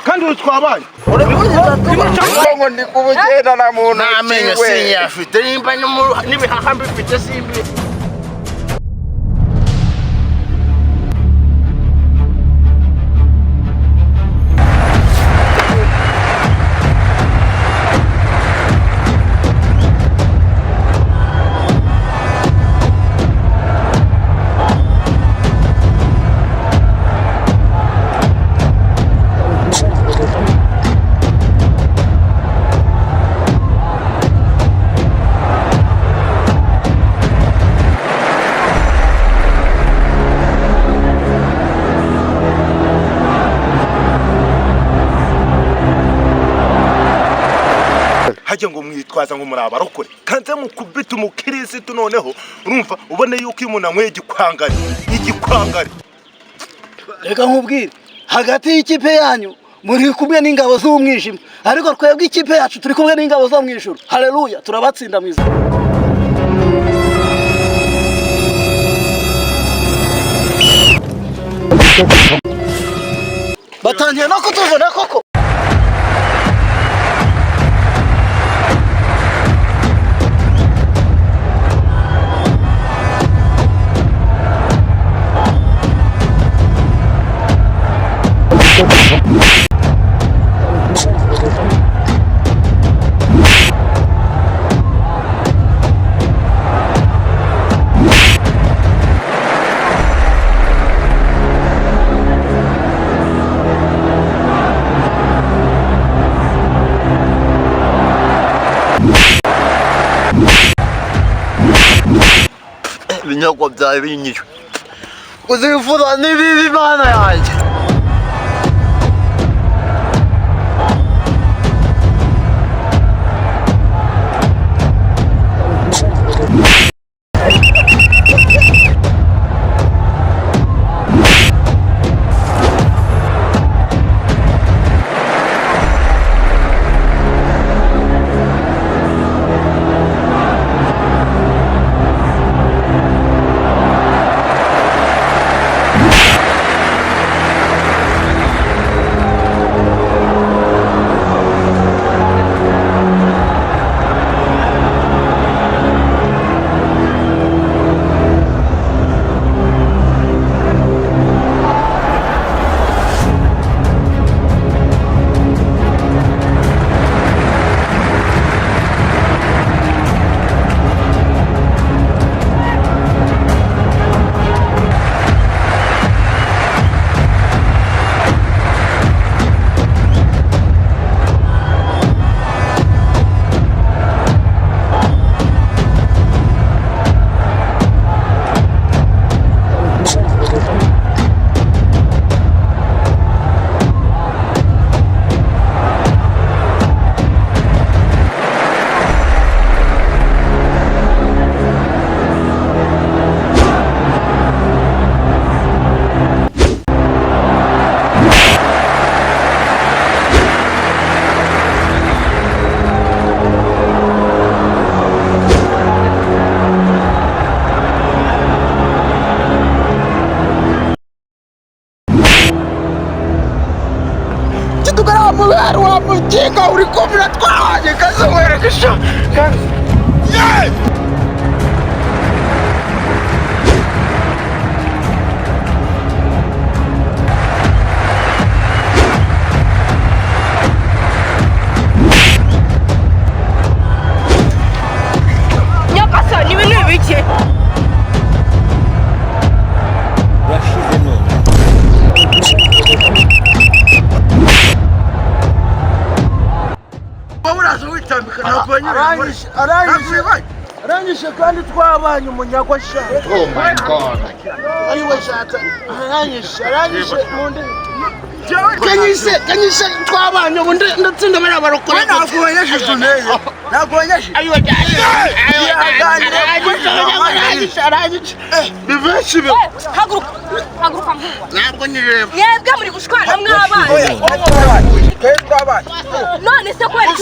kandi twabanye ngo ndi kubugenda na muntu namenye sinyafite nimba nibihaha mbifite simbi hajye ngo mwitwaza ngo muri abarokore kanze mukubita umukirisitu noneho urumva ubone yuko umuntu amwe igikwangari reka nkubwire hagati y'ikipe yanyu muri kumwe n'ingabo z'umwijima ariko twebwe ikipe yacu turi kumwe n'ingabo zo mwijuru haleluya turabatsinda mwiza batangiye no kutuvuna koko binyagwa byawe binyishwe uzifuza n'ibibi mana yanjye Jinga uri kumira twaje kaza werekesha nyakasa ni bintu bike rashize none arangije kandi twabanye umunyagwasha oh my god ayiwe shaka arangije mundi kanyise twabanye ubundi ndatsinda bari abarokora ntabwo yashije neza nagonyeje ayo ni benshi be haguruka nkuba ntabwo nyireba mwebwe muri gushwana mw'abana none se kubera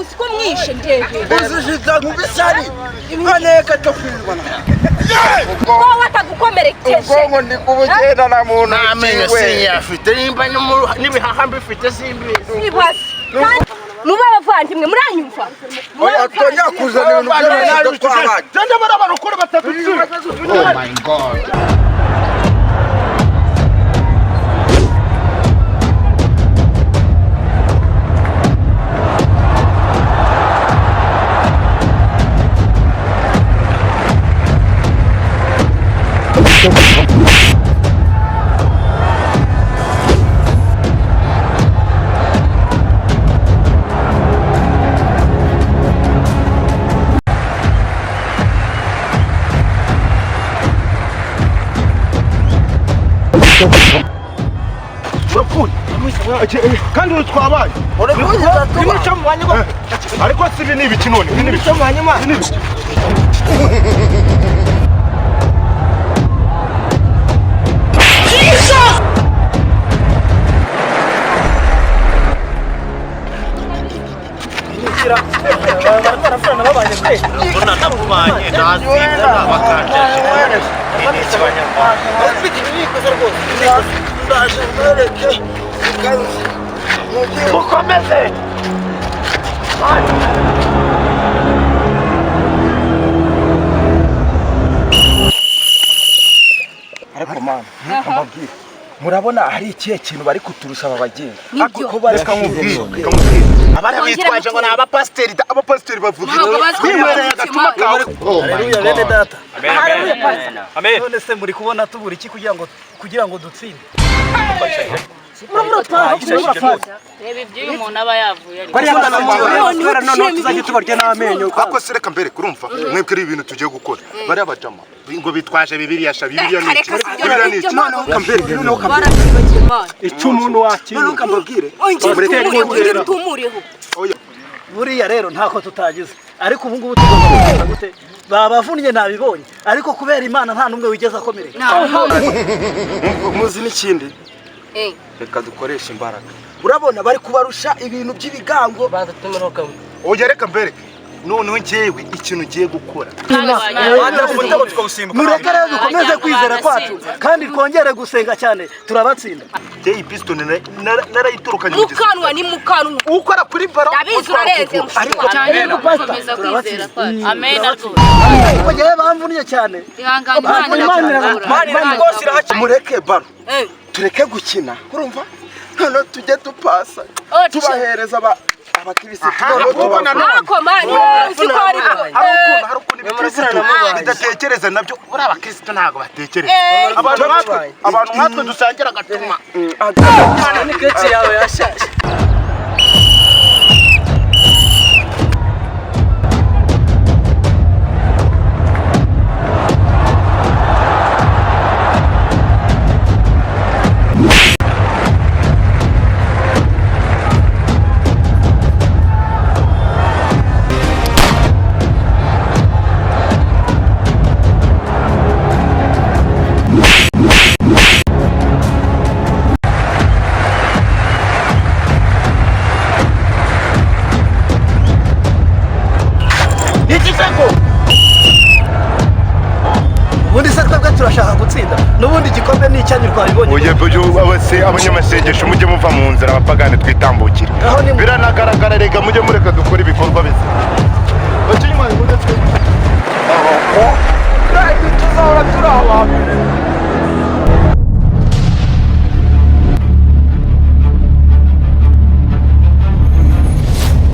usiko mwishe njyewe uzishita nkubisari nkaneka cyo kwirwana wowe atagukomerekeje ubwonko ndi kubugenda na muntu namenye sinyafite nimba n'ibihaha mbifite simbi ibase kandi muba abavandimwe muranyumva atongera kuzana ibintu by'abantu twabaye cyangwa bari abarokore batatu. Oh my god. kandi uri twabaye ariko si ibi ni ibiki none ibi ni ibiki mukomeze ariko mama amabwire murabona hari ikihe kintu bari kuturusha aba bagenda Nibyo. reka nkubwire abari bitwaje ngo ni abapasiteri bavuga bimereye agatuma kawe. Haleluya bene data. Amen. None se muri kubona tubura iki kugira ngo dutsinde? reba iby'uyu muntu aba yavuye tuzajya tubarya n'amenyo ako se reka mbere kurumva mwebwe ari ibintu tugiye gukora bari abajama ngo bitwaje bibiliya ni noneho kambere noneho kambere icyo umuntu wakira noneho kambabwire tumureho buriya rero ntako tutagize ariko ubu ngubu tugomba gukora gute babavunnye nabibonye ariko kubera Imana nta numwe wigeze akomereka muzi n'ikindi reka dukoresha imbaraga urabona bari kubarusha ibintu by'ibigango oya reka mbere noneho njyewe ikintu ugiye gukora mureke rero dukomeze kwizera kwacu kandi twongere gusenga cyane turabatsinda njye iyi pisitoni narayiturukanye mukanwa ni mukanwa ukora kuri baro ndabizi urarenze ariko cyane gukomeza kwizera kwacu amen ariko njyewe bamvunnye cyane mureke baro tureke gukina urumva noneho tujye dupasa tubahereza abakirisitu hari ukuntu ibikirisitu bidatekereza nabyo uri abakirisitu ntabwo batekereza abantu nkatwe dusangira agatuma ni keke yawe yashaje ubundi se twebwe turashaka gutsinda n'ubundi igikombe ni icyanyu twabibonye abanyamasengesho mujye muva mu nzira abapagani twitambukire biranagaragara rega mujye mureka dukora ibikorwa biza tuzahora turi abambere